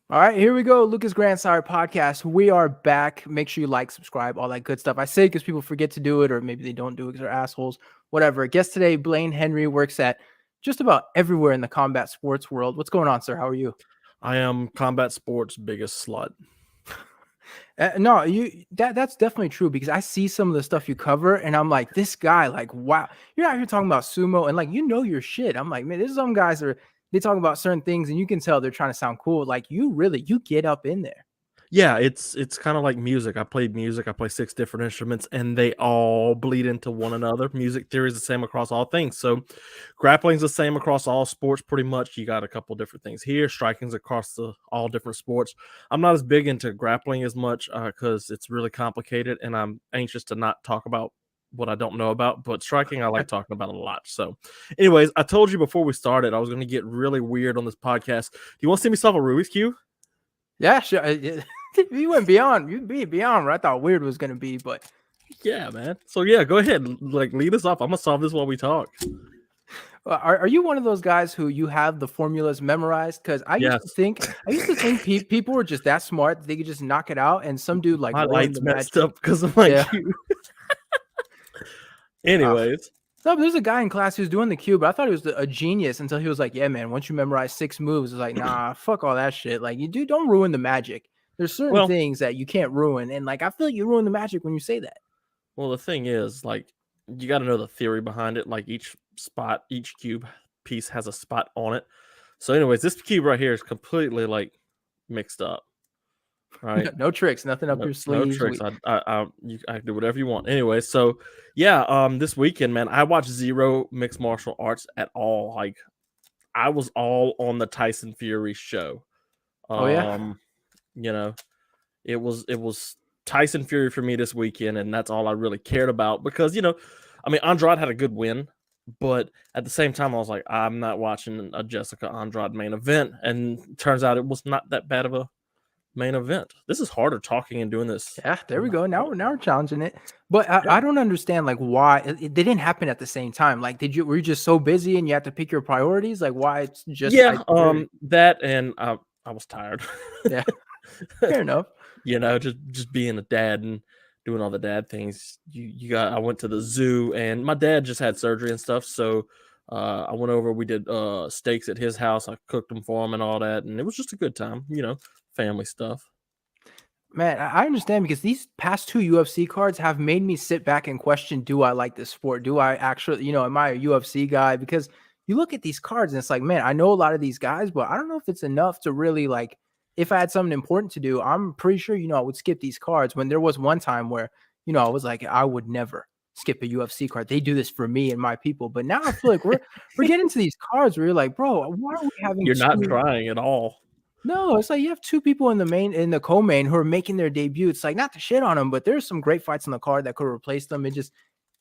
All right, here we go. Lucas Grandsire podcast. We are back. Make sure you like, subscribe, all that good stuff. I say because people forget to do it, or maybe they don't do it because they're assholes. Whatever. Guest today, Blaine Henry works at just about everywhere in the combat sports world. What's going on, sir? How are you? I am combat sports' biggest slut. No, that's definitely true because I see some of the stuff you cover, and I'm like, this guy, like, wow, you're out here talking about sumo, and like, your shit. I'm like, man, there's some guys they talk about certain things, and you can tell they're trying to sound cool. Like, you get up in there. Yeah, it's kind of like music. I play music. I play 6 different instruments, and they all bleed into one another. Music theory is the same across all things. So, grappling's the same across all sports, pretty much. You got a couple different things here. Striking's across all different sports. I'm not as big into grappling as much because it's really complicated, and I'm anxious to not talk about what I don't know about. But striking, I like talking about a lot. So, anyways, I told you before we started I was going to get really weird on this podcast. Do you want to see me solve a Rubik's Cube? Yeah, sure. You went beyond. You be beyond what I thought weird was gonna be, but yeah, man. So yeah, go ahead. Like, lead us off. I'm gonna solve this while we talk. are you one of those guys who you have the formulas memorized? Because I used to Yes. think people were just that smart that they could just knock it out, and some dude like My ruined lights the messed magic. up because of my Yeah. cube. Anyways, No, there's a guy in class who's doing the cube, but I thought he was a genius until he was like, "Yeah, man, once you memorize 6 moves, it's like, nah, fuck all that shit. Like, don't ruin the magic. There's certain well, things that you can't ruin, and like I feel like you ruin the magic when you say that." the thing is, like, you got to know the theory behind it. Like, each cube piece has a spot on it. So, anyways, this cube right here is completely like mixed up. Right? No tricks, nothing up No, your no sleeves. tricks. I can do whatever you want. Anyway, so yeah, this weekend, man, I watched zero mixed martial arts at all. Like, I was all on the Tyson Fury show. Oh yeah. You know, it was Tyson Fury for me this weekend, and that's all I really cared about because I mean, Andrade had a good win, but at the same time, I was like, I'm not watching a Jessica Andrade main event, and turns out it was not that bad of a main event. This is harder talking and doing this. Yeah, there we go. Now we're challenging it. But I don't understand like why they didn't happen at the same time. Like, were you just so busy and you had to pick your priorities? Like, why it's just Yeah, Tyson Fury? that and I was tired. Yeah, fair enough. Just being a dad and doing all the dad things. I went to the zoo, and my dad just had surgery and stuff, so I went over. We did steaks at his house. I cooked them for him and all that, and it was just a good time. Family stuff. Man, I understand because these past 2 UFC cards have made me sit back and question, do I like this sport? Do I actually, am I a UFC guy? Because you look at these cards and it's like, man, I know a lot of these guys, but I don't know if it's enough to really like, if I had something important to do, I'm pretty sure, I would skip these cards when there was one time where, I was like, I would never skip a UFC card. They do this for me and my people. But now I feel like we're getting to these cards where you're like, bro, why are we having You're not two? trying at all. No, it's like you have 2 people in the co-main who are making their debut. It's like, not to shit on them, but there's some great fights on the card that could replace them.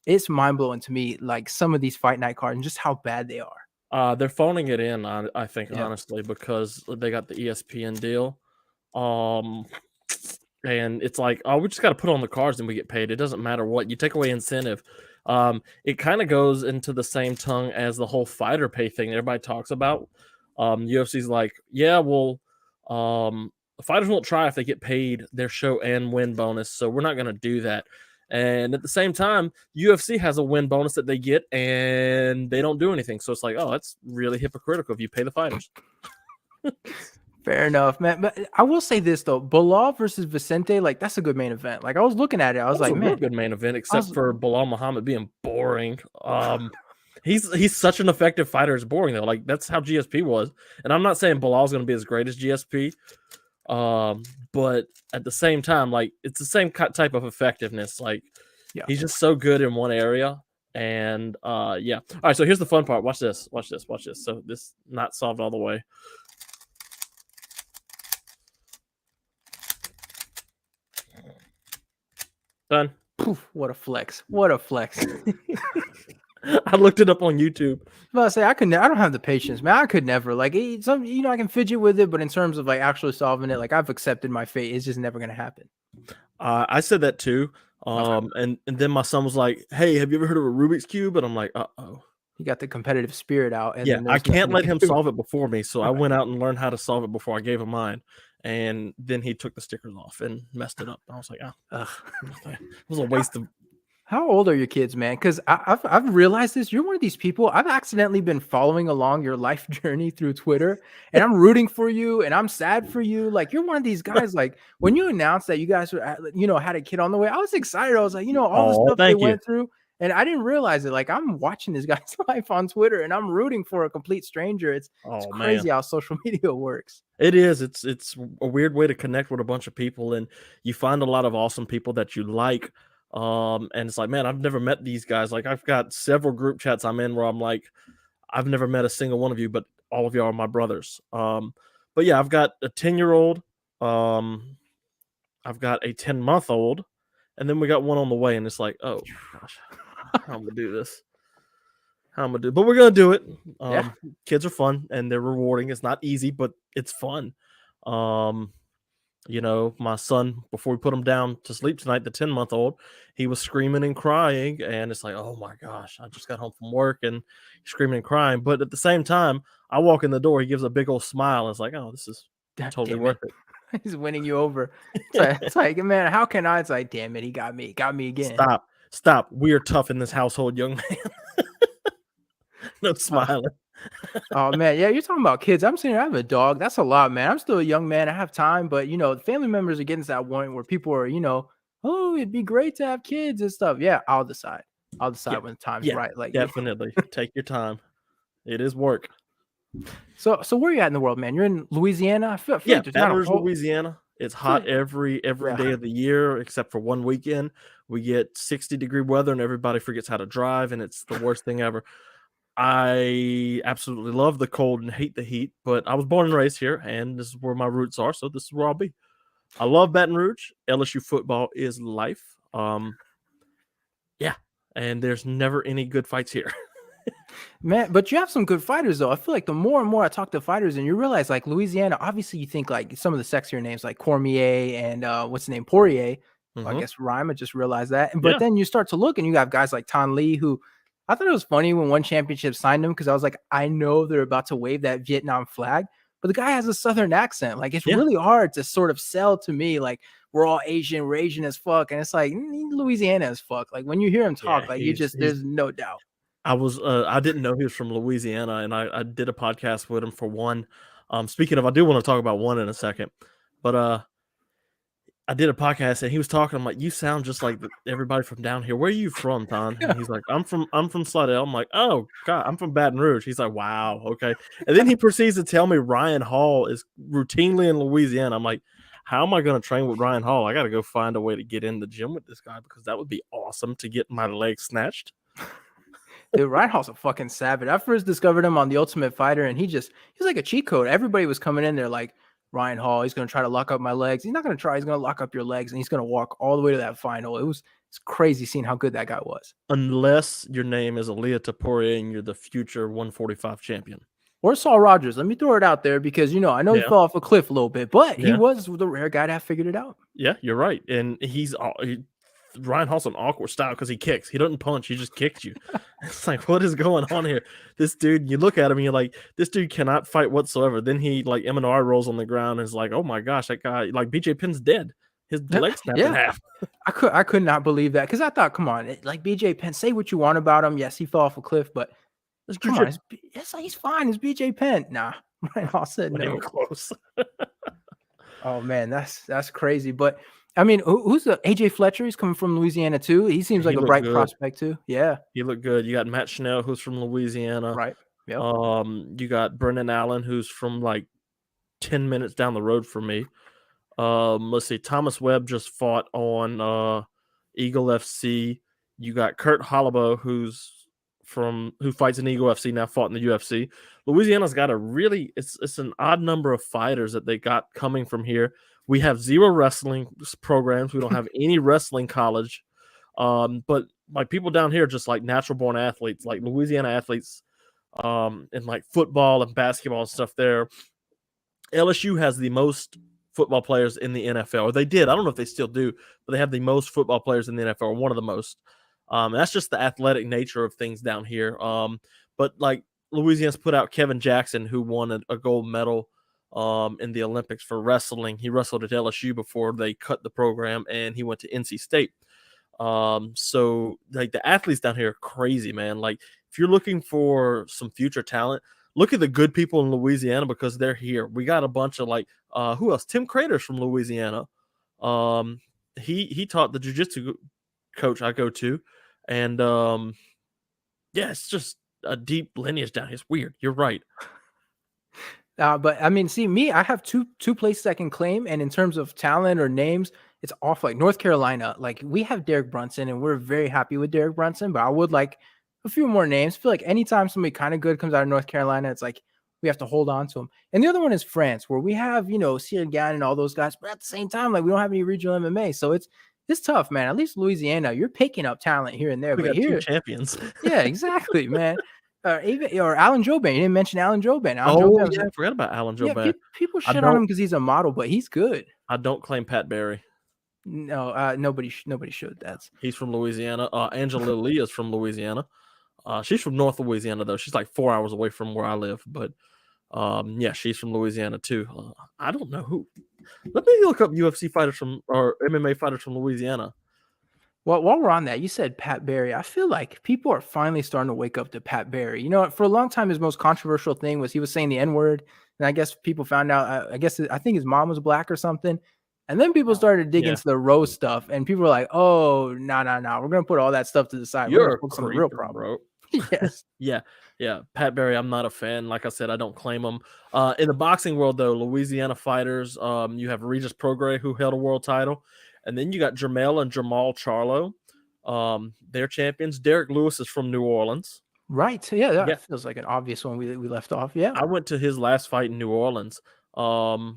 It's mind-blowing to me, like some of these fight night cards and just how bad they are. They're phoning it in, I think, Yeah. honestly, because they got the ESPN deal. And it's like, oh, we just got to put on the cards and we get paid. It doesn't matter what. You take away incentive. It kind of goes into the same tongue as the whole fighter pay thing everybody talks about. UFC's like, yeah, well, the fighters won't try if they get paid their show and win bonus, so we're not going to do that. And at the same time, UFC has a win bonus that they get, and they don't do anything. So it's like, oh, that's really hypocritical if you pay the fighters. Fair enough, man. But I will say this though, Bilal versus Vicente, like that's a good main event. Like I was looking at it, I was like, a man, real good main event, except for Bilal Muhammad being boring. He's such an effective fighter. It's boring though. Like, that's how GSP was. And I'm not saying Bilal's going to be as great as GSP, but at the same time, like, it's the same type of effectiveness. Like, yeah. He's just so good in one area. And yeah. All right. So here's the fun part. Watch this. So this not solved all the way. Done. Poof, what a flex. What a flex. I looked it up on YouTube. I say I don't have the patience, man. I could never like I can fidget with it, but in terms of like actually solving it, like I've accepted my fate. It's just never gonna happen. I said that too. And then my son was like, "Hey, have you ever heard of a Rubik's Cube?" And I'm like, "Uh-oh." He got the competitive spirit out, and Yeah, then I there's can't nothing you let can him do. solve it before me, so I Right. went out and learned how to solve it before I gave him mine, and then he took the stickers off and messed it up. I was like, "Oh, Ugh. it was a waste of." How old are your kids, man? Because I've realized this. You're one of these people. I've accidentally been following along your life journey through Twitter, and I'm rooting for you, and I'm sad for you. Like you're one of these guys. Like when you announced that you guys were, had a kid on the way, I was excited. I was like, all the Oh, stuff they thank you. went through, and I didn't realize it. Like I'm watching this guy's life on Twitter, and I'm rooting for a complete stranger. It's Oh, man. crazy how social media works. It is. It's a weird way to connect with a bunch of people, and you find a lot of awesome people that you like. And it's like, man, I've never met these guys. Like, I've got several group chats I'm in where I'm like, I've never met a single one of you, but all of you are my brothers. But yeah, I've got a 10-year-old. Um, I've got a 10-month-old, and then we got one on the way, and it's like, oh my gosh, how I'm gonna do this? How I'm gonna do? But we're gonna do it. Yeah. Kids are fun and they're rewarding. It's not easy, but it's fun. Um, my son, before we put him down to sleep tonight, the 10-month-old, he was screaming and crying, and it's like, oh my gosh, I just got home from work and he's screaming and crying. But at the same time, I walk in the door, he gives a big old smile. And it's like, oh, this is God totally damn it. worth it. He's winning you over. It's like, man, how can I? It's like, damn it, he got me again. Stop. We are tough in this household, young man. No Uh, smiling. Oh man, yeah, you're talking about kids. I'm saying I have a dog. That's a lot, man. I'm still a young man. I have time, but the family members are getting to that point where people are, oh, it'd be great to have kids and stuff. Yeah, I'll decide. I'll decide Yeah, when the time's yeah, right. Like, definitely. Take your time. It is work. so where are you at in the world, man? You're in Louisiana. I feel Yeah, like there's not Baton a Rouge, whole. Louisiana. It's I feel hot like, every yeah, day of the year except for one weekend. We get 60-degree weather and everybody forgets how to drive, and it's the worst thing ever. I absolutely love the cold and hate the heat, but I was born and raised here, and this is where my roots are, so this is where I'll be. I love Baton Rouge. LSU football is life. Yeah, and there's never any good fights here. man. But you have some good fighters, though. I feel like the more and more I talk to fighters, and you realize, like Louisiana, obviously, you think like some of the sexier names, like Cormier and what's the name, Poirier. Well, I Hmm. guess rhyme. I just realized that. But Yeah, then you start to look, and you have guys like Tan Lee, who I thought it was funny when one championship signed him because I was like, I know they're about to wave that Vietnam flag, but the guy has a Southern accent. Like it's yeah, really hard to sort of sell to me, like we're all Asian, we're Asian as fuck, and it's like Louisiana as fuck. Like when you hear him yeah. talk, like you He's just he's there's no doubt. I didn't know he was from Louisiana, and I did a podcast with him for one. Speaking of, I do want to talk about one in a second, but I did a podcast and he was talking. I'm like, you sound just like everybody from down here. Where are you from, Ton? And he's like, I'm from Slidell. I'm like, oh God, I'm from Baton Rouge. He's like, wow, okay. And then he proceeds to tell me Ryan Hall is routinely in Louisiana. I'm like, how am I going to train with Ryan Hall? I got to go find a way to get in the gym with this guy because that would be awesome to get my legs snatched. Dude, Ryan Hall's a fucking savage. I first discovered him on The Ultimate Fighter, and he's like a cheat code. Everybody was coming in there like Ryan Hall. He's gonna try to lock up my legs. He's not gonna try. He's gonna lock up your legs, and he's gonna walk all the way to that final. It's crazy seeing how good that guy was. Unless your name is Aaliyah Taporia and you're the future 145 champion. Or Saul Rogers. Let me throw it out there because I know he Yeah. fell off a cliff a little bit, but he Yeah. was the rare guy to have figured it out. Yeah, you're right. And Ryan Hall's an awkward style because he kicks. He doesn't punch. He just kicks you. It's like, what is going on here? This dude, you look at him and you're like, this dude cannot fight whatsoever. Then he like M&R rolls on the ground and is like, oh my gosh, that guy, like BJ Penn's dead. His leg snapped in Yeah, half. I could not believe that because I thought, come on, like BJ Penn, say what you want about him. Yes, he fell off a cliff, but It's come on, jujitsu. he's fine. It's BJ Penn. Nah, Ryan Hall said Not even no. close. Oh man, that's crazy. But I mean, who's the AJ Fletcher? He's coming from Louisiana too. He seems like He a looked bright good. prospect too. Yeah, He looked good. You got Matt Schnell, who's from Louisiana. right. Yep. You got Brendan Allen, who's from like 10 minutes down the road from me. Let's see. Thomas Webb just fought on Eagle FC. You got Kurt Hollabo, who fights in Eagle FC now, fought in the UFC. Louisiana's got it's an odd number of fighters that they got coming from here. We have 0 wrestling programs. We don't have any wrestling college. But like people down here, just like natural born athletes, like Louisiana athletes, and like football and basketball and stuff there. LSU has the most football players in the NFL, or they did. I don't know if they still do, but they have the most football players in the NFL, or one of the most. And that's just the athletic nature of things down here. but like Louisiana's put out Kevin Jackson, who won a gold medal in the Olympics for wrestling. He wrestled at LSU before they cut the program, and he went to NC State. So like the athletes down here are crazy, man. Like if you're looking for some future talent, look at the good people in Louisiana because they're here. We got a bunch of like who else? Tim Crater's from Louisiana. He taught the jiu-jitsu coach I go to, and yeah, it's just a deep lineage down here. It's weird. You're right. But I mean, see me, I have two places I can claim, and in terms of talent or names, it's off like North Carolina. Like we have Derek Brunson, and we're very happy with Derek Brunson, but I would like a few more names. I feel like anytime somebody kind of good comes out of North Carolina, it's like we have to hold on to them. And the other one is France, where we have, you know, Cyr Gann and all those guys, but at the same time, like we don't have any regional MMA. So it's tough, man. At least Louisiana, you're picking up talent here and there. We But got here, two champions. yeah, exactly, man. Even or Alan Joban. You didn't mention Alan Joban. Oh yeah, I forgot about Alan yeah, Joban. people shit on him because he's a model, but he's good. I don't claim Pat Barry. No, nobody should. He's from Louisiana. Angela Lee is from Louisiana. She's from North Louisiana though. She's like 4 hours away from where I live, but yeah, she's from Louisiana too. I don't know who. Let me look up UFC fighters from or MMA fighters from Louisiana. Well, while we're on that, you said Pat Barry. I feel like people are finally starting to wake up to Pat Barry. You know, for a long time, his most controversial thing was he was saying the N-word, and I guess people found out. I think his mom was black or something, and then people started to dig into the Rose stuff, and people were like, "Oh, no, we're gonna put all that stuff to the side. We're gonna focus on the real problem." Bro. Yes. Yeah. Pat Barry, I'm not a fan. Like I said, I don't claim him. In the boxing world, though, Louisiana Fighters, you have Regis Prograis, who held a world title. And then you got Jermell and Jamal Charlo. They're champions. Derek Lewis is from New Orleans. Right. So yeah, that feels like an obvious one we left off. Yeah. I went to his last fight in New Orleans. For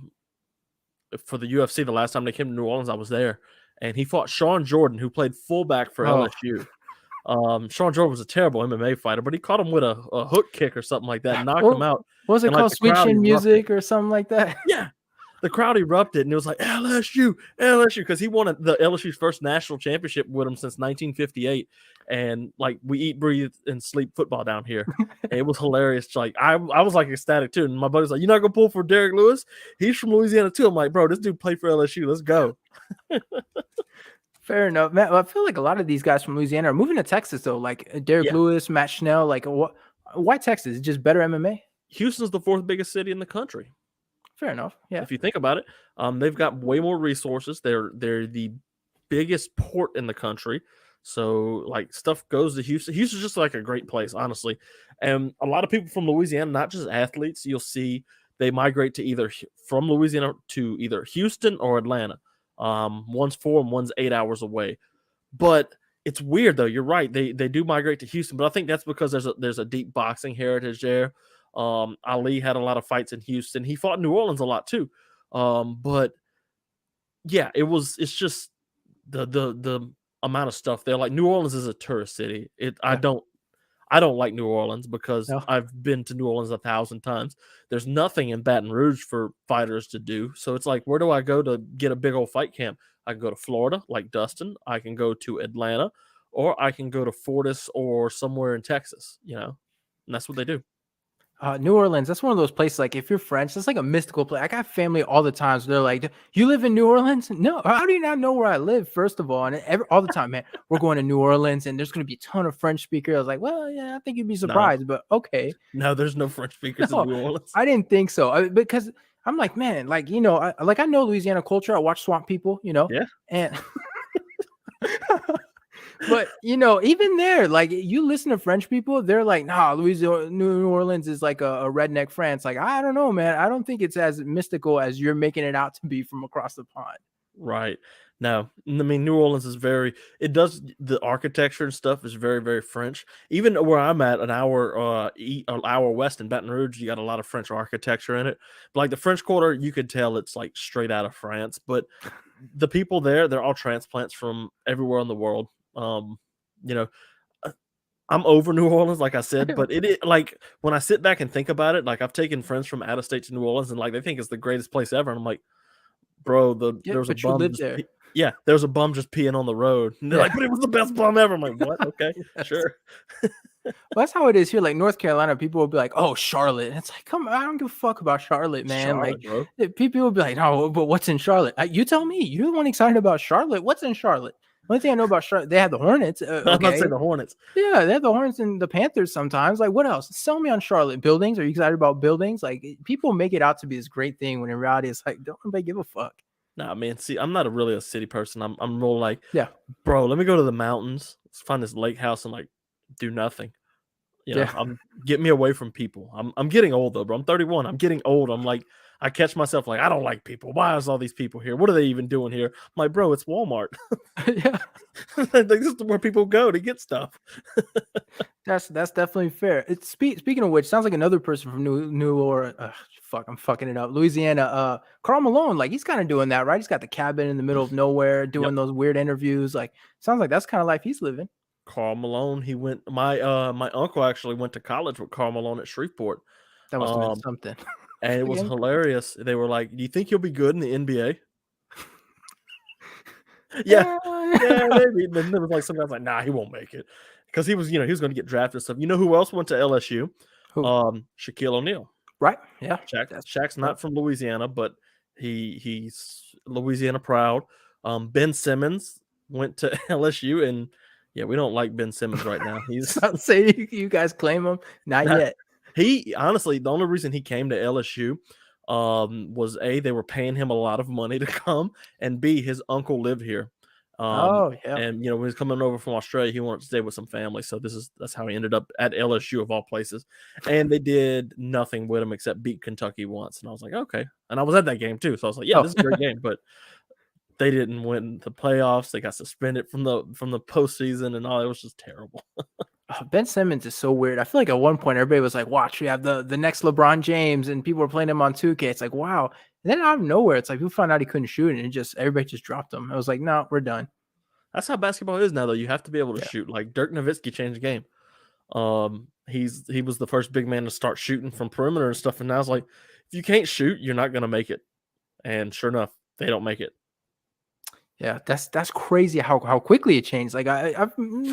the UFC, the last time they came to New Orleans, I was there. And he fought Sean Jordan, who played fullback for LSU. Sean Jordan was a terrible MMA fighter, but he caught him with a hook kick or something like that and knocked him out. What was it called? Sweet Chin Music or something like that? Yeah. The crowd erupted, and it was like, LSU, because he won the LSU's first national championship with him since 1958. And, like, we eat, breathe, and sleep football down here. It was hilarious. Like, I was, like, ecstatic, too. And my buddy's like, you're not going to pull for Derek Lewis? He's from Louisiana, too. I'm like, bro, this dude played for LSU. Let's go. Fair enough, Matt. I feel like a lot of these guys from Louisiana are moving to Texas, though. Like Derek Lewis, Matt Schnell. Like, why Texas? Is it just better MMA? Houston's the fourth biggest city in the country. Fair enough. Yeah. If you think about it, they've got way more resources. They're the biggest port in the country. So like stuff goes to Houston. Houston's just like a great place, honestly. And a lot of people from Louisiana, not just athletes, you'll see they migrate to either from Louisiana to either Houston or Atlanta. One's 4 and one's 8 hours away. But it's weird though. You're right. They do migrate to Houston, but I think that's because there's a deep boxing heritage there. Ali had a lot of fights in Houston. He fought in New Orleans a lot too. But yeah, it's just the amount of stuff there. Like New Orleans is a tourist city. I don't like New Orleans because I've been to New Orleans 1,000 times. There's nothing in Baton Rouge for fighters to do. So it's like, where do I go to get a big old fight camp? I can go to Florida, like Dustin. I can go to Atlanta, or I can go to Fortis or somewhere in Texas, and that's what they do. New Orleans, that's one of those places, like, if you're French, that's like a mystical place. I got family all the time, so they're like, you live in New Orleans? No, how do you not know where I live, first of all? And all the time, man, we're going to New Orleans, and there's going to be a ton of French speakers. I was like, well, yeah, I think you'd be surprised, but okay. No, there's no French speakers in New Orleans. I didn't think so, because I'm like, man, like, I know Louisiana culture. I watch Swamp People, Yeah. And... But even there, like, you listen to French people, they're like, nah, Louisiana, New Orleans is like a redneck France. Like, I don't know, man. I don't think it's as mystical as you're making it out to be from across the pond. Right. No, I mean, New Orleans is the architecture and stuff is very, very French. Even where I'm at, an hour west in Baton Rouge, you got a lot of French architecture in it. But like the French Quarter, you could tell it's like straight out of France. But the people there, they're all transplants from everywhere in the world. I'm over New Orleans, like I said, but it like when I sit back and think about it, like I've taken friends from out of state to New Orleans, and like they think it's the greatest place ever, and I'm like, bro, there's a bum. There's a bum just peeing on the road, and they're like, but it was the best bum ever. I'm like, what? Okay, sure. Well, that's how it is here. Like North Carolina, people will be like, "Oh, Charlotte." And it's like, come on, I don't give a fuck about Charlotte, man. Like, Charlotte, bro. people will be like, "No, but what's in Charlotte?" You tell me. You're the one excited about Charlotte. What's in Charlotte? Only thing I know about Charlotte, they have the Hornets. I'm about to say Okay, the Hornets. yeah, they have the Hornets and the Panthers sometimes. Like, what else? Sell me on Charlotte. Buildings? Are you excited about buildings? Like, people make it out to be this great thing when in reality, it's like, don't nobody give a fuck. Nah, man. See, I'm not really a city person. I'm real like, Yeah, bro. Let me go to the mountains. Let's find this lake house and like do nothing. You know, yeah. get me away from people. I'm getting old though, bro. I'm 31. I'm getting old. I'm like, I catch myself like, I don't like people. Why is all these people here? What are they even doing here? I'm like, bro, it's Walmart. Yeah, Like, this is where people go to get stuff. that's definitely fair. It's speaking of which, sounds like another person from New or fuck, I'm fucking it up. Louisiana, Karl Malone, like he's kind of doing that, right? He's got the cabin in the middle of nowhere, Yep. doing those weird interviews. Like, sounds like that's kind of life he's living. Karl Malone. He went. My uncle actually went to college with Karl Malone at Shreveport. That must have been Um, something. and it was Again? hilarious. They were like, "Do you think you'll be good in the NBA?" Yeah, yeah, Uh, maybe. Then there was like some guys like, "Nah, he won't make it," because he was, he was going to get drafted and stuff. You know who else went to LSU? Who? Shaquille O'Neal. Right? Yeah. That's Shaq's right. not from Louisiana, but he's Louisiana proud. Ben Simmons went to LSU, and yeah, we don't like Ben Simmons right now. He's So say you guys claim him? Not not, yet. he honestly the only reason he came to LSU was A, they were paying him a lot of money to come, and B, his uncle lived here. Oh yeah. And when he was coming over from Australia, he wanted to stay with some family. So that's how he ended up at LSU of all places. And they did nothing with him except beat Kentucky once. And I was like, okay. And I was at that game too. So I was like, yeah, Oh. this is a great game. But they didn't win the playoffs. They got suspended from the postseason and all. It was just terrible. Ben Simmons is so weird. I feel like at one point everybody was like, "Watch, we have the next LeBron James," and people were playing him on 2K. It's like, wow. And then out of nowhere, it's like people found out he couldn't shoot, and everybody just dropped him. I was like, "No, we're done." That's how basketball is now, though. You have to be able to Yeah. shoot. Like Dirk Nowitzki changed the game. He was the first big man to start shooting from perimeter and stuff. And now it's like, if you can't shoot, you're not gonna make it. And sure enough, they don't make it. Yeah, that's crazy how quickly it changed. Like I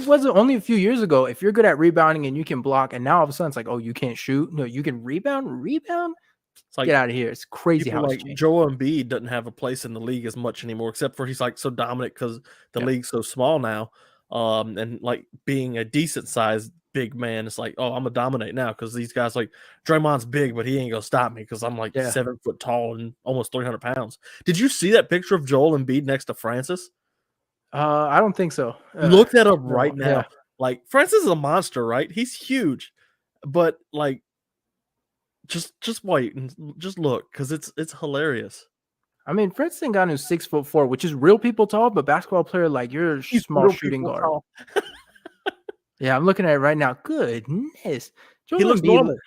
was only a few years ago. If you're good at rebounding and you can block, and now all of a sudden it's like, oh, you can't shoot. No, you can rebound. It's like Get out of here. It's crazy people how it's like changed. Joel Embiid doesn't have a place in the league as much anymore, except for he's like so dominant because the Yeah. league's so small now. And like being a decent sized big man, it's like, oh, I'm gonna dominate now because these guys like Draymond's big, but he ain't gonna stop me because I'm like Yeah. 7 foot tall and almost 300 pounds. Did you see that picture of Joel Embiid next to Francis? I don't think so. Look that up No, right yeah. now. Like Francis is a monster, right? He's huge, but like just wait and just look because it's hilarious. I mean, Fred's Ngannou is 6'4", which is real people tall, but basketball player like you're a He's small real shooting people guard. tall. Yeah, I'm looking at it right now. Goodness, He Joel looks Embiid. normal.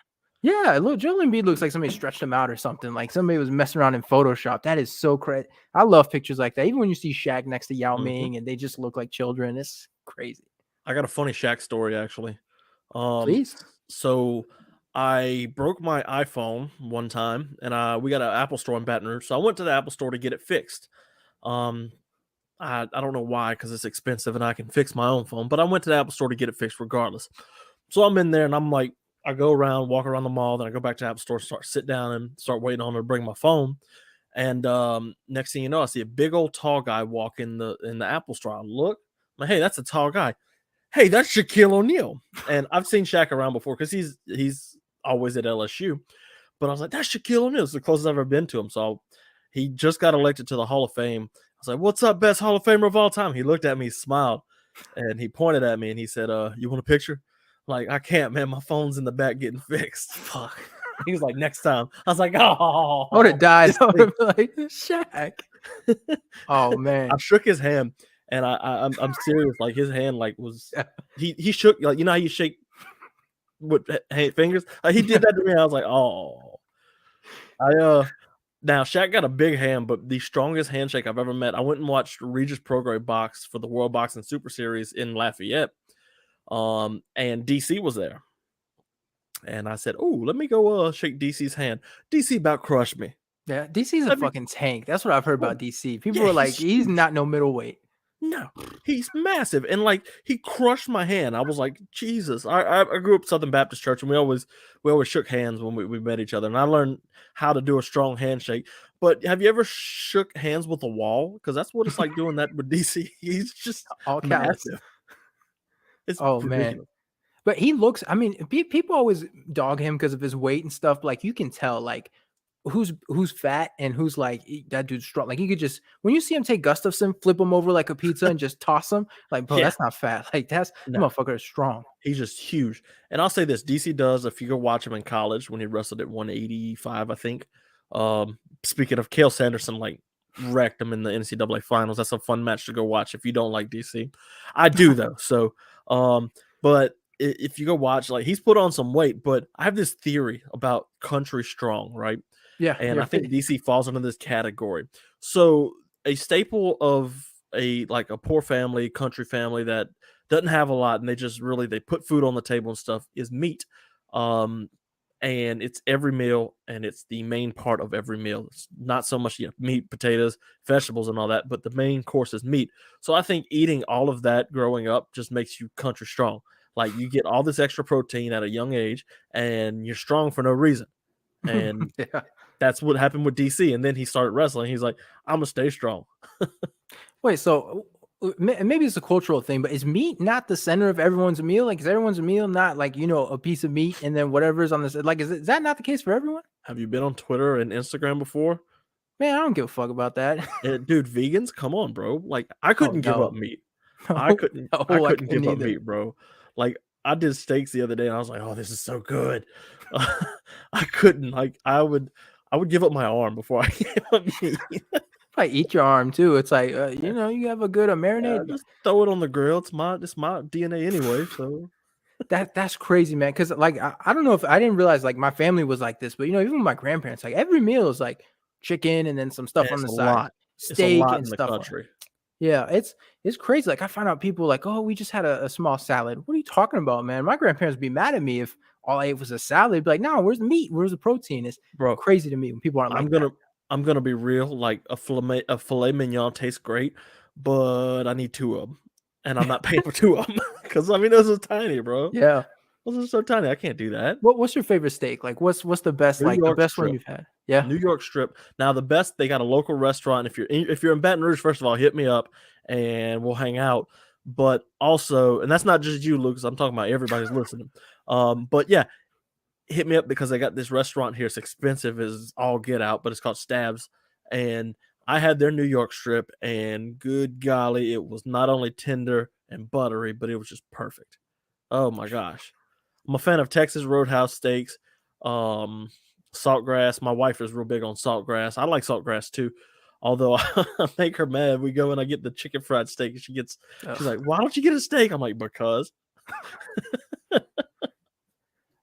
Yeah, look, Joel Embiid looks like somebody stretched him out or something. Like somebody was messing around in Photoshop. That is so crazy. I love pictures like that. Even when you see Shaq next to Yao Mhm. Ming and they just look like children, it's crazy. I got a funny Shaq story actually. Um, Please. so I broke my iPhone one time, and we got an Apple store in Baton Rouge, so I went to the Apple store to get it fixed. Um, I don't know why because it's expensive and I can fix my own phone, but I went to the Apple store to get it fixed regardless. So I'm in there and I'm like, I go around, walk around the mall, then I go back to the Apple store, sit down and start waiting on her to bring my phone. And next thing you know, I see a big old tall guy walk in the Apple store. I look, I'm like, hey, that's a tall guy. Hey, that's Shaquille O'Neal. And I've seen Shaq around before because he's always at LSU. But I was like, that's Shaquille O'Neal. It's the closest I've ever been to him. So he just got elected to the Hall of Fame. I was like, what's up, best Hall of Famer of all time? He looked at me, smiled, and he pointed at me and he said, you want a picture? Like, I can't, man. My phone's in the back getting fixed. Fuck. He was like, next time. I was like, oh. I would have died. this I would thing. have been like, Shaq. Oh man. I shook his hand, and I'm serious. Like his hand, like was he shook like how you shake with fingers. Like, he did that to me. I was like, oh. Now Shaq got a big hand, but the strongest handshake I've ever met. I went and watched Regis Prograis box for the World Boxing Super Series in Lafayette, and DC was there. And I said, "Oh, let me go shake DC's hand." DC about crushed me. Yeah, DC's a fucking tank. That's what I've heard about DC. People Yeah, were like, he's he's huge. not no middleweight. No, he's massive, and like he crushed my hand. I was like, Jesus. I grew up Southern Baptist church, and we always shook hands when we met each other, and I learned how to do a strong handshake. But have you ever shook hands with a wall? Because that's what it's like doing that with DC. He's just All callous. massive. It's Oh man. ridiculous. But he looks, I mean, people always dog him because of his weight and stuff. Like you can tell, like who's fat and who's like that dude's strong. Like you could just when you see him take Gustafson, flip him over like a pizza and just toss him. Like, bro, Yeah, that's not fat. Like that no, motherfucker is strong. he's just huge. And I'll say this: DC does. If you go watch him in college when he wrestled at 185, I think. Speaking of Cale Sanderson, like wrecked him in the NCAA finals. That's a fun match to go watch if you don't like DC. I do though. So, but if you go watch, like he's put on some weight. But I have this theory about country strong, right? Yeah, And yeah. I think DC falls into this category. So a staple of a poor family, country family that doesn't have a lot, and they put food on the table and stuff is meat. Um, and it's every meal, and it's the main part of every meal. It's not so much meat, potatoes, vegetables, and all that, but the main course is meat. So I think eating all of that growing up just makes you country strong. Like you get all this extra protein at a young age, and you're strong for no reason. And Yeah. that's what happened with DC. And then he started wrestling. He's like, I'm gonna stay strong. Wait, so maybe it's a cultural thing, but is meat not the center of everyone's meal? Like, is everyone's meal not like a piece of meat and then whatever's on this? Like, is that not the case for everyone? Have you been on Twitter and Instagram before? Man, I don't give a fuck about that. Dude, vegans, come on, bro. Like, I Oh couldn't give up no, meat. I no, couldn't. I no, I couldn't couldn't give up either. meat, bro. Like, I did steaks the other day, and I was like, "Oh, this is so good." I couldn't. Like, I would give up my arm before I gave up meat. I eat your arm too. It's like you have a good Yeah, marinade. just throw it on the grill. It's my DNA anyway. So That's crazy, man. Because like I don't know if I didn't realize like my family was like this, but even my grandparents, like every meal is like chicken and then some stuff on it's the a side, lot. It's a steak lot and in the stuff on it. country. Yeah, it's crazy. Like I find out people like, oh, we just had a small salad. What are you talking about, man? My grandparents would be mad at me if all I ate was a salad. Be like, no, where's the meat? Where's the protein? It's Bro, crazy to me when people aren't I'm like that. gonna I'm gonna be real. Like a filet mignon tastes great, but I need two of them, and I'm not paying for two of them because I mean those are tiny, bro. Yeah. Those are so tiny. I can't do that. What's your favorite steak? Like what's the best New like the York best one strip. you've had? Yeah. New York strip. Now the best. They got a local restaurant. If you're in Baton Rouge, first of all, hit me up and we'll hang out. But also, and that's not just you, Lucas. I'm talking about everybody's listening. But yeah, hit me up because I got this restaurant here. It's expensive as all get out, but it's called Stabs. And I had their New York strip, and good golly, it was not only tender and buttery, but it was just perfect. Oh my gosh. I'm a fan of Texas Roadhouse steaks, saltgrass. My wife is real big on saltgrass. I like saltgrass too. Although I make her mad. We go and I get the chicken fried steak, and she's Ugh. like, "Why don't you get a steak?" I'm like, "Because."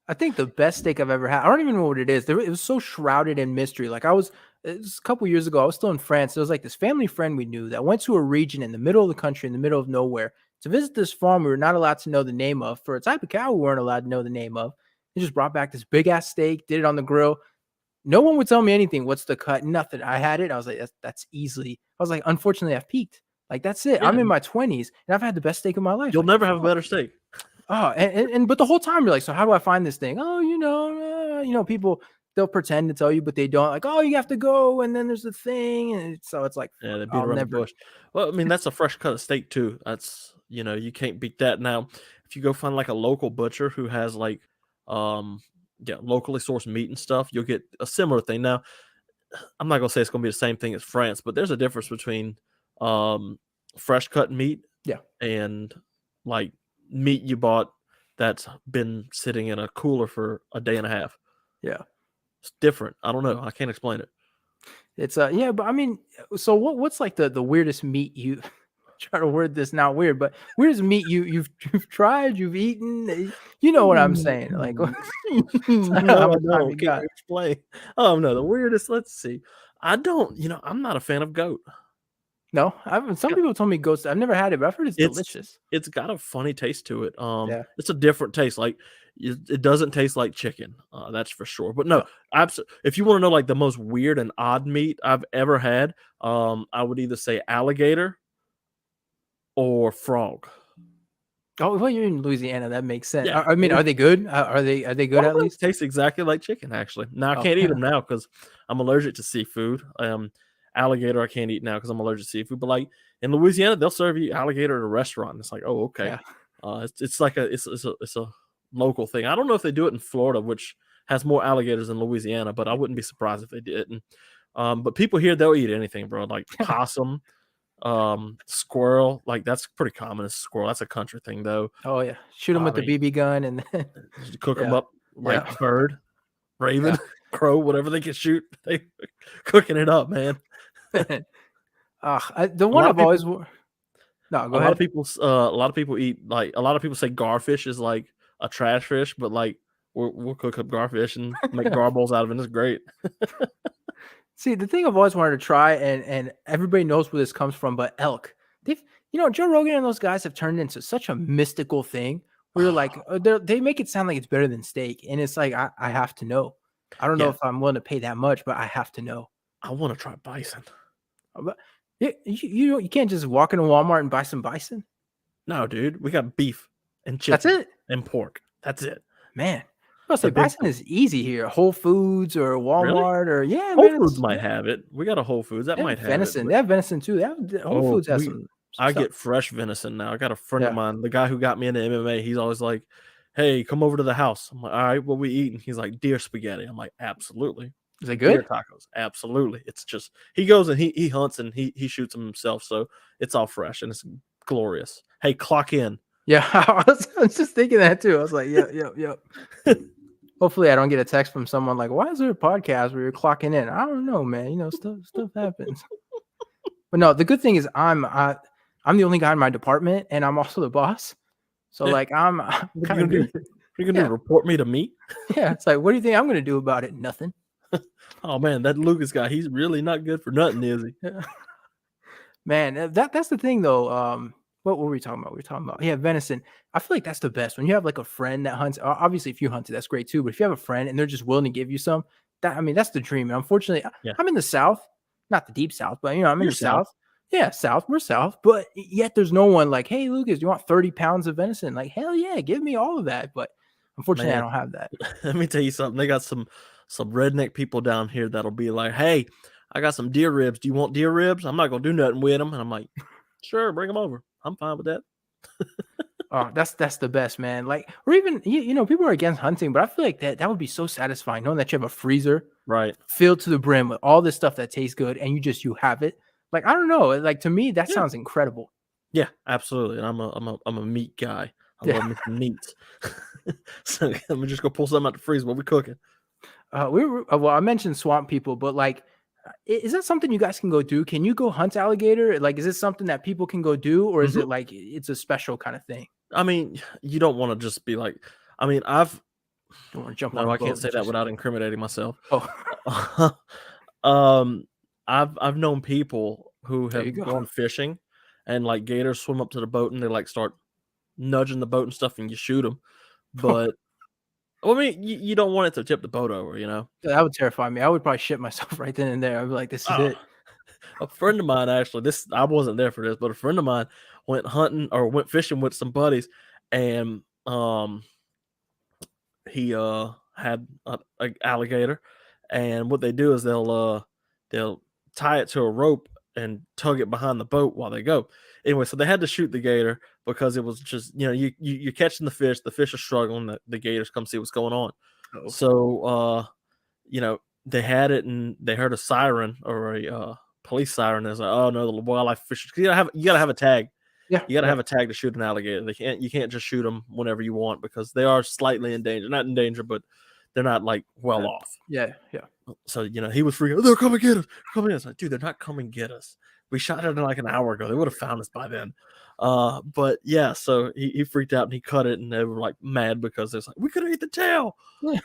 I think the best steak I've ever had. I don't even know what it is. It was so shrouded in mystery. Like it was a couple years ago. I was still in France. There was like this family friend we knew that went to a region in the middle of the country, in the middle of nowhere, to visit this farm we were not allowed to know the name of for a type of cow we weren't allowed to know the name of. He just brought back this big ass steak, did it on the grill. No one would tell me anything. What's the cut? Nothing. I had it. I was like, that's easily. I was like, unfortunately, I've peaked. Like that's it. Yeah, I'm in my 20s and I've had the best steak of my life. you'll Like, never have a better steak. oh, and but the whole time you're like, so how do I find this thing? Oh, people they'll pretend to tell you, but they don't. Like, oh, you have to go, and then there's a thing, and so it's like, Yeah, they beat I'll around the never. bush. Well, I mean, that's a fresh cut of steak too. That's you can't beat that. Now, if you go find like a local butcher who has um, locally sourced meat and stuff, you'll get a similar thing. Now, I'm not gonna say it's gonna be the same thing as France, but there's a difference between fresh cut meat Yeah, and like meat you bought that's been sitting in a cooler for a day and a half. yeah. It's different. I don't know. I can't explain it. It's yeah, but I mean, so what's like the weirdest meat you try to word this now weird, but weirdest meat you've tried, you've eaten, you know what I'm saying? Like, No, how I much time don't. you Can got? you explain? Oh no, the weirdest. Let's see. I don't. I'm not a fan of goat. No, some people told me ghost. I've never had it, but I've heard it's It's delicious. it's got a funny taste to it. Yeah, It's a different taste. Like it doesn't taste like chicken. That's for sure. But no, no. if you want to know like the most weird and odd meat I've ever had, I would either say alligator or frog. Oh, well, you're in Louisiana. That makes sense. Yeah, I mean, are they good? Are they good one of at them least? tastes exactly like chicken. Actually, now I Oh, can't eat them now because I'm allergic to seafood. Alligator I can't eat now because I'm allergic to seafood. But like in Louisiana, they'll serve you alligator at a restaurant. And it's like, oh, okay. yeah. It's like it's a local thing. I don't know if they do it in Florida, which has more alligators than Louisiana, but I wouldn't be surprised if they did. And but people here, they'll eat anything, bro. Like possum, squirrel. Like that's pretty common. As squirrel. That's a country thing, though. Oh yeah. Shoot them I with the mean, BB gun and then just cook them yeah. up like Yeah. bird, raven, Yeah. crow, whatever they can shoot. They cooking it up, man. The A one lot of I've always people, no, go a lot of ahead. people, a lot of people eat like a lot of people say garfish is like a trash fish, but like we'll cook up garfish and make Yeah. garbles out of it. It's great. See, the thing I've always wanted to try, and everybody knows where this comes from, but elk. They've, Joe Rogan and those guys have turned into such a mystical thing where you're like, they make it sound like it's better than steak, and it's like I have to know. I don't know Yeah, if I'm willing to pay that much, but I have to know. I want to try bison. But you can't just walk into Walmart and buy some bison. No, dude, we got beef and That's chicken it, and pork. That's it. man. I'll say The big bison is easy here. Whole Foods or really Walmart or yeah, Whole man. Foods It's might have it. We got a Whole Foods that they have might have it, venison. but They have venison too. Whole oh, Foods has some I stuff. get fresh venison now. I got a friend of Yeah. mine, the guy who got me into MMA. He's always like, "Hey, come over to the house." I'm like, "All right, what we eating?" He's like, "Deer spaghetti." I'm like, "Absolutely." Is it Deer good? tacos, absolutely. It's just he goes and he hunts and he shoots them himself, so it's all fresh and it's glorious. Hey, clock in. Yeah, I was just thinking that too. I was like, yep, yep, yep. Hopefully, I don't get a text from someone like, "Why is there a podcast where you're clocking in?" I don't know, man. Stuff happens. But no, the good thing is I'm the only guy in my department, and I'm also the boss. So Yeah. like I'm What are kind you of gonna do? good. What are you gonna Yeah, do? Report me to me? yeah. It's like, what do you think I'm gonna do about it? Nothing. Oh man, that Lucas guy, he's really not good for nothing, is he? Yeah. Man, that's the thing though. What were we talking about? We were talking about venison. I feel like that's the best when you have like a friend that hunts. Obviously, if you hunt it, that's great too. But if you have a friend and they're just willing to give you some, that's the dream. And unfortunately, Yeah. I'm in the South, not the deep South, but I'm in You're the south. South. Yeah, South. We're South, but yet there's no one like, "Hey, Lucas, do you want 30 pounds of venison?" Like, hell yeah, give me all of that. But unfortunately, I Man, don't have that. let me tell you something. They got some redneck people down here that'll be like, "Hey, I got some deer ribs. Do you want deer ribs? I'm not gonna do nothing with them." And I'm like, "Sure, bring them over. I'm fine with that." Oh, that's the best, man. Like, or even people are against hunting, but I feel like that would be so satisfying knowing that you have a freezer Right. filled to the brim with all this stuff that tastes good, and you have it. Like, I don't know. Like to me, that Yeah. sounds incredible. Yeah, absolutely. And I'm a meat guy. I Yeah. love me some meat. So let me just go pull something out the freezer. What we cooking? Well, I mentioned swamp people, but like, is that something you guys can go do? Can you go hunt alligator? Like, is this something that people can go do, or is Mhm. it like it's a special kind of thing? I mean, you don't want to just be like, I mean, Don't want to jump on no, a I can't boat say and that just without incriminating myself. oh, um, I've known people who there you have go. gone fishing, and like gators swim up to the boat and they like start nudging the boat and stuff, and you shoot them. But well, I mean, you don't want it to tip the boat over, you know. That would terrify me. I would probably shit myself right then and there. I'd be like, "This is Oh, it." a friend of mine actually, this I wasn't there for this, but a friend of mine went hunting or went fishing with some buddies, and he had a alligator, and what they do is they'll tie it to a rope and tug it behind the boat while they go. Anyway, so they had to shoot the gator because it was just you're catching the fish are struggling, the gators come see what's going on. Oh, So they had it and they heard a siren or a police siren. It's like, oh no, the wildlife officials. You gotta have a tag. yeah, You gotta yeah. have a tag to shoot an alligator. You can't just shoot them whenever you want because they are slightly in danger. Not in danger, but they're not like well off. Yeah, yeah. So he was freaking. Oh, they're coming get us. They're coming get us. Like, dude, they're not coming get us. We shot it like an hour ago. They would have found us by then. But yeah, so he freaked out and he cut it, and they were like mad because it's like we could have ate the tail. Yeah.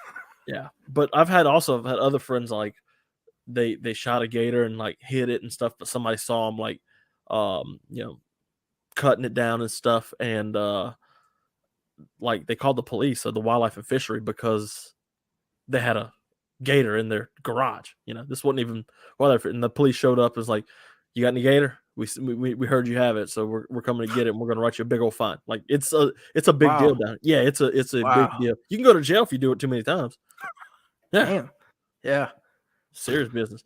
Yeah, but I've had other friends like they shot a gator and like hit it and stuff, but somebody saw them like cutting it down and stuff, and like they called the police or the wildlife and fishery because they had a gator in their garage. This wasn't even wildlife, and the police showed up. And was like, "You got any gator?" we heard you have it, so we're coming to get it, and we're gonna write you a big old fine. Like, it's a big deal Wow. down. Yeah, it's a Wow. big deal. You can go to jail if you do it too many times. Yeah, Damn. Yeah. serious business.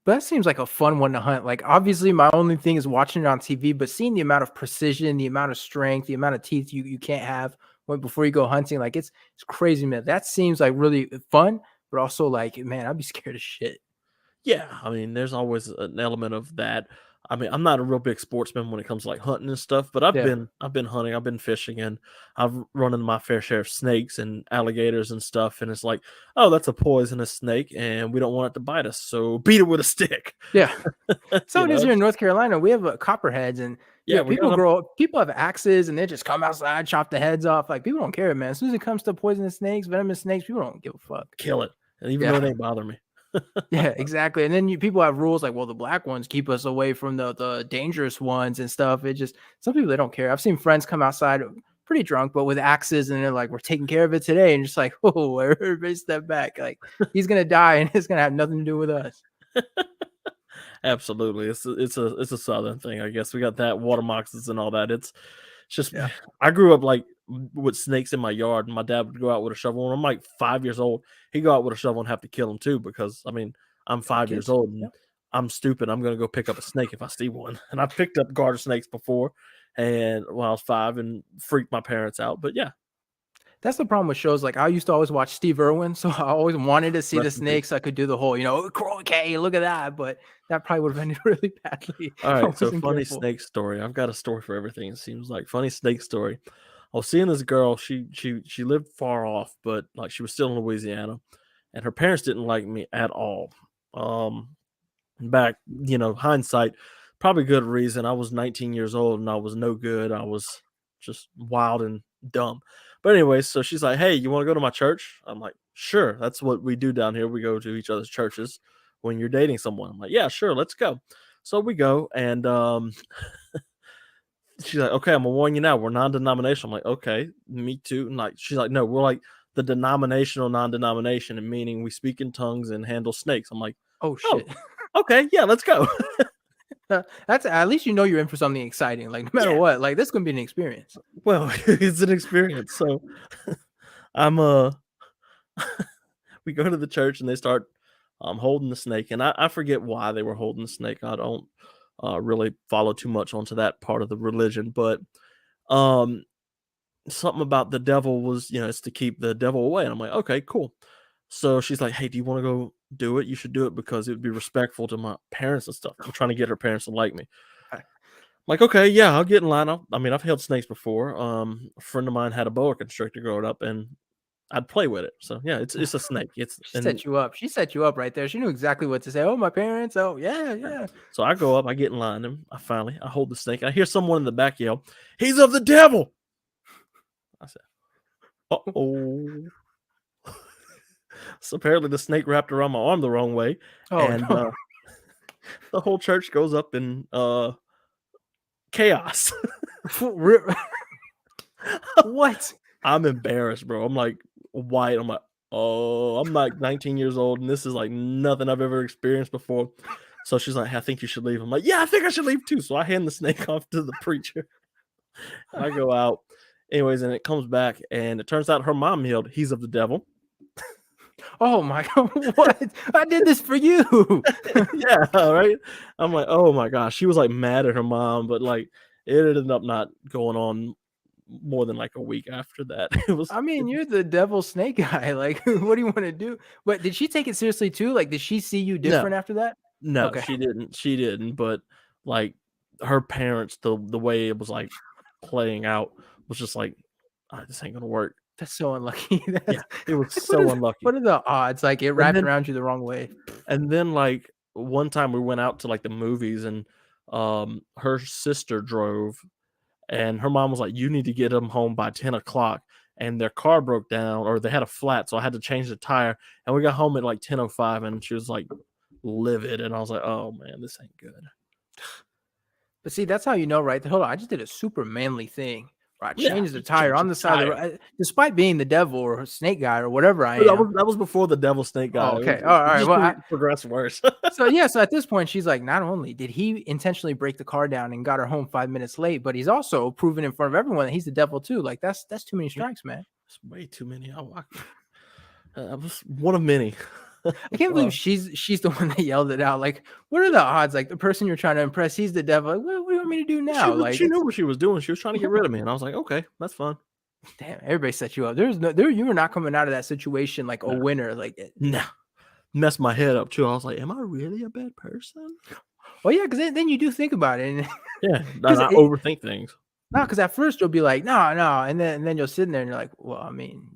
But that seems like a fun one to hunt. Like, obviously, my only thing is watching it on TV, but seeing the amount of precision, the amount of strength, the amount of teeth you can't have before you go hunting, like it's crazy, man. That seems like really fun, but also like, man, I'd be scared of shit. Yeah, I mean, there's always an element of that. I mean, I'm not a real big sportsman when it comes to like hunting and stuff, but Yeah. I've been hunting, I've been fishing, and I've run into my fair share of snakes and alligators and stuff. And it's like, oh, that's a poisonous snake, and we don't want it to bite us, so beat it with a stick. Yeah. So You it is know? here in North Carolina. We have copperheads, and Yeah, we got them. people have axes, and they just come outside, chop the heads off. Like, people don't care, man. As soon as it comes to poisonous snakes, venomous snakes, people don't give a fuck. Kill it, and even though Yeah. it ain't bother me. Yeah, exactly. And then people have rules like, well, the black ones keep us away from the dangerous ones and stuff. It just some people, they don't care. I've seen friends come outside pretty drunk, but with axes, and they're like, we're taking care of it today, and just like, oh, everybody step back. Like, he's gonna die, and it's gonna have nothing to do with us. Absolutely, it's a southern thing, I guess. We got that water moccasins and all that. It's just Yeah. I grew up like with snakes in my yard, and my dad would go out with a shovel. When I'm like 5 years old, he'd go out with a shovel and have to kill them too, because I mean, I'm 5 years Kids. old Yeah. and I'm stupid. I'm gonna go pick up a snake if I see one. And I picked up garter snakes before, and when I was 5, and freaked my parents out. But yeah, That's the problem with shows. Like, I used to always watch Steve Irwin, so I always wanted to see the rest in peace. snakes. I could do the whole, okay, look at that, but that probably would have ended really badly. All I right, so wasn't funny careful. snake story. I've got a story for everything. It seems like funny snake story. I was seeing this girl. She lived far off, but like she was still in Louisiana, and her parents didn't like me at all. Um, back, hindsight, probably good reason. I was 19 years old and I was no good. I was just wild and dumb. But anyway, so she's like, "Hey, you want to go to my church?" I'm like, "Sure." That's what we do down here. We go to each other's churches when you're dating someone. I'm like, "Yeah, sure, let's go." So we go, and she's like, "Okay, I'm gonna warn you now. We're non-denominational." I'm like, "Okay, me too." And like, she's like, "No, we're like the denominational non-denomination, and meaning we speak in tongues and handle snakes." I'm like, Oh "Oh, shit. okay, yeah, let's go." That's at least you're in for something exciting. Like, no matter Yeah, what, like this is gonna be an experience. well, it's an experience. So I'm we go to the church and they start holding the snake, and I forget why they were holding the snake. I don't really follow too much onto that part of the religion, but um something about the devil was, it's to keep the devil away. And I'm like, okay, cool. So she's like, "Hey, do you want to go do it? You should do it because it would be respectful to my parents and stuff." I'm trying to get her parents to like me. Okay. Like, okay, yeah, I'll get in line. I mean, I've held snakes before. A friend of mine had a boa constrictor growing up, and I'd play with it. So yeah, it's a snake. It's She and set you up. She set you up right there. She knew exactly what to say. Oh, my parents. Oh, yeah, yeah. yeah. So I go up, I get in line, and I hold the snake. I hear someone in the back yell, "He's of the devil!" I said, "Uh oh." So apparently the snake wrapped around my arm the wrong way, Oh and no. the whole church goes up in chaos. What? I'm embarrassed, bro. I'm like white. I'm like, oh, I'm like 19 years old, and this is like nothing I've ever experienced before. So she's like, "I think you should leave." I'm like, "Yeah, I think I should leave too." So I hand the snake off to the preacher, and I go out. Anyways, and it comes back, and it turns out her mom yelled, "He's of the devil." Oh my god. What? I did this for you. Yeah, right. I'm like, oh my gosh. She was like mad at her mom, but like it ended up not going on more than like a week after that. I mean, you're the devil snake guy. Like, what do you want to do? But did she take it seriously too? Like, did she see you No, different after that? no, Okay. she didn't. But like her parents, the way it was like playing out was just like, this ain't gonna work. That's so unlucky. Yeah, That's it was like, so unlucky. what are the odds? Like, it And wrapped then around you the wrong way. like one time we went out to like the movies, and her sister drove. And her mom was like, "You need to get them home by 10 o'clock." And their car broke down, or they had a flat, so I had to change the tire. And we got home at like 10:05, and she was like livid. And I was like, "Oh man, this ain't good." But see, that's how you know, right? Hold on, I just did a super manly thing. I Yeah, changed the just tire change on the the side of the tire. road, despite being the devil or snake guy or whatever I That am. was that was before the devil snake guy. Oh, It was okay. All it right. just Well, progressed worse. so yeah, so at this point, she's like, not only did he intentionally break the car down and got her home 5 minutes late, but he's also proven in front of everyone that he's the devil too. Like that's too many strikes, man. It's way too many. I was one of many. I can't believe she's the one that yelled it out. Like, what are the odds? Like the person you're trying to impress, he's the devil. Like, what do you want me to do now? Like, She knew what she was doing. She was trying to get rid of me, and I was like, okay, that's fine. damn, everybody set you up. You were not coming out of that situation like a winner. Like, no, messed my head up too. I was like, am I really a bad person? well, yeah, because then you do think about it, and Yeah, I overthink things. no, because at first you'll be like, no, and then you'll sit in there and you're like, well, I mean,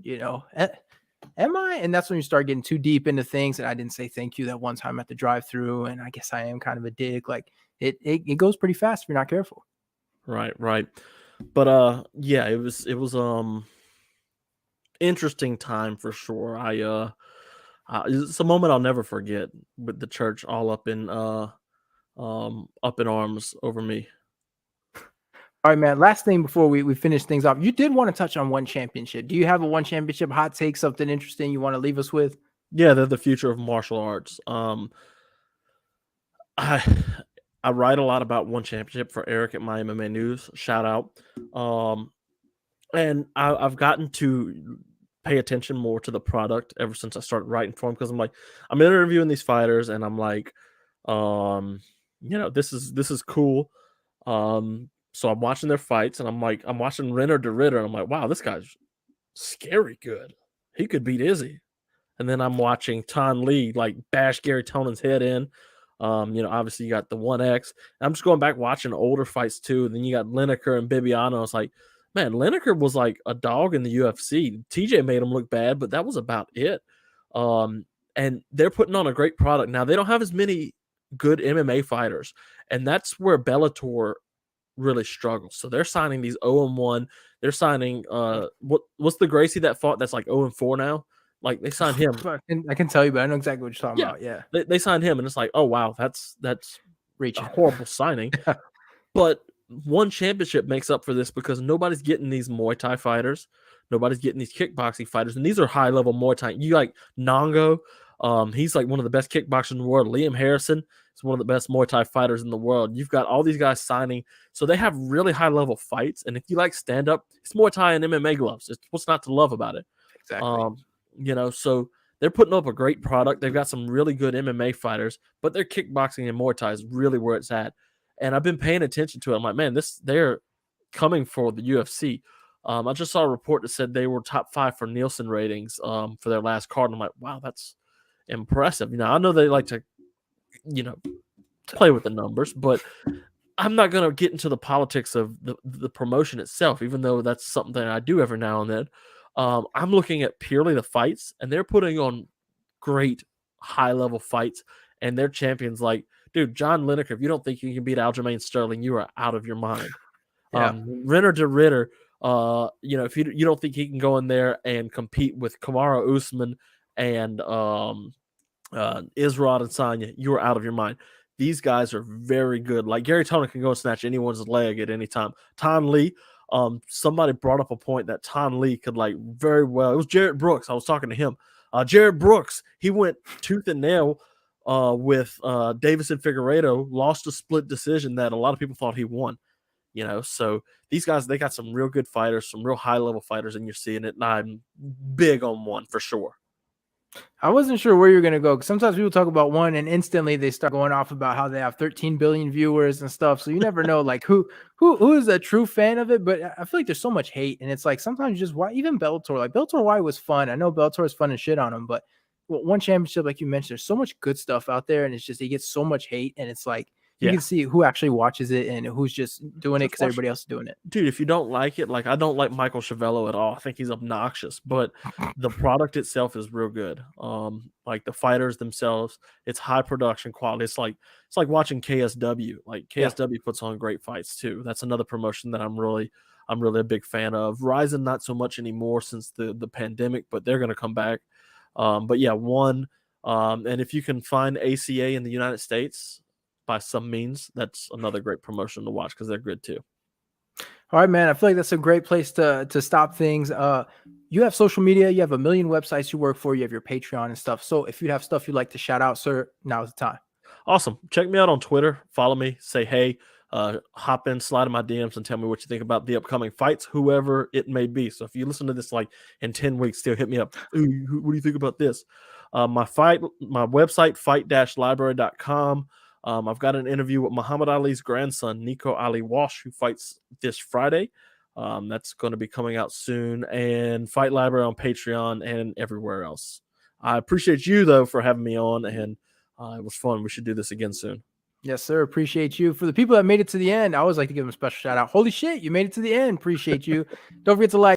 am I? And that's when you start getting too deep into things. And I didn't say thank you that one time at the drive-through, and I guess I am kind of a dick. Like it goes pretty fast if you're not careful. Right. But yeah, it was interesting time for sure. It's a moment I'll never forget with the church all up in arms over me. All right, man. Last thing before we finish things off, you did want to touch on one championship. Do you have a one championship hot take, something interesting you want to leave us with? Yeah, they're the future of martial arts. I I write a lot about one championship for Eric at MyMMANews. Shout out. And I've gotten to pay attention more to the product ever since I started writing for him, because I'm interviewing these fighters and I'm like, this is cool. So I'm watching their fights and I'm watching Renner to Ritter and I'm like, wow, this guy's scary good. He could beat Izzy. And then I'm watching Ton Lee like bash Gary Tonon's head in. Obviously you got the 1X. I'm just going back watching older fights too. And then you got Lineker and Bibiano. It's like, man, Lineker was like a dog in the UFC. TJ made him look bad, but that was about it. And they're putting on a great product. Now, they don't have as many good MMA fighters, and that's where Bellator really struggles. So they're signing these 0-1. They're signing what's the Gracie that fought that's like 0-4 now? Like they signed him. I can tell you, but I know exactly what you're talking about. Yeah. They signed him, and it's like, oh wow, that's Reaching. a horrible signing. But one championship makes up for this because nobody's getting these Muay Thai fighters. Nobody's getting these kickboxing fighters. And these are high-level Muay Thai. You like Nongo. He's like one of the best kickboxers in the world. Liam Harrison is one of the best Muay Thai fighters in the world. You've got all these guys signing. So they have really high-level fights. And if you like stand-up, it's Muay Thai and MMA gloves. It's what's not to love about it. Exactly. So they're putting up a great product. They've got some really good MMA fighters, but their kickboxing and Muay Thai is really where it's at. And I've been paying attention to it. I'm like, man, they're coming for the UFC. I just saw a report that said they were top 5 for Nielsen ratings for their last card. And I'm like, wow, that's impressive. I know they like to, play with the numbers, but I'm not going to get into the politics of the promotion itself, even though that's something that I do every now and then. I'm looking at purely the fights, and they're putting on great high-level fights, and their champions like, dude, John Lineker, if you don't think you can beat Aljamain Sterling, you are out of your mind. Yeah. Renner to Ritter, if you don't think he can go in there and compete with Kamaru Usman and Israel Adesanya, you are out of your mind. These guys are very good. Like Gary Tonon can go and snatch anyone's leg at any time. Ton Lee, somebody brought up a point that Ton Lee could like very well. It was Jarrett Brooks. I was talking to him. Jarrett Brooks, he went tooth and nail with Davison Figueiredo, lost a split decision that a lot of people thought he won. So these guys, they got some real good fighters, some real high-level fighters, and you're seeing it, and I'm big on one for sure. I wasn't sure where you're going to go, because sometimes people talk about one and instantly they start going off about how they have 13 billion viewers and stuff. So you never know like who is a true fan of it. But I feel like there's so much hate, and it's like sometimes you just why even Bellator, like Bellator Y was fun. I know Bellator is fun and shit on them, but one championship, like you mentioned, there's so much good stuff out there, and it's just, he gets so much hate, and it's like, you can see who actually watches it and who's just doing it because everybody else is doing it. Dude, if you don't like it, like I don't like Michael Chavello at all. I think he's obnoxious, but the product itself is real good. Like the fighters themselves, it's high production quality. It's like watching KSW. Like KSW puts on great fights too. That's another promotion that I'm really a big fan of. Ryzen not so much anymore since the pandemic, but they're gonna come back. But yeah, one. And if you can find ACA in the United States by some means, that's another great promotion to watch because they're good too. All right, man. I feel like that's a great place to stop things. You have social media, you have a million websites you work for, you have your Patreon and stuff. So if you have stuff you'd like to shout out, sir, now's the time. Awesome. Check me out on Twitter. Follow me. Say hey. Hop in, slide in my DMs, and tell me what you think about the upcoming fights, whoever it may be. So if you listen to this like in 10 weeks, still hit me up. Ooh, what do you think about this? My website, fight-library.com. I've got an interview with Muhammad Ali's grandson, Nico Ali Walsh, who fights this Friday. That's going to be coming out soon. And Fight Library on Patreon and everywhere else. I appreciate you, though, for having me on, and it was fun. We should do this again soon. Yes, sir. Appreciate you. For the people that made it to the end, I always like to give them a special shout out. Holy shit, you made it to the end. Appreciate you. Don't forget to like.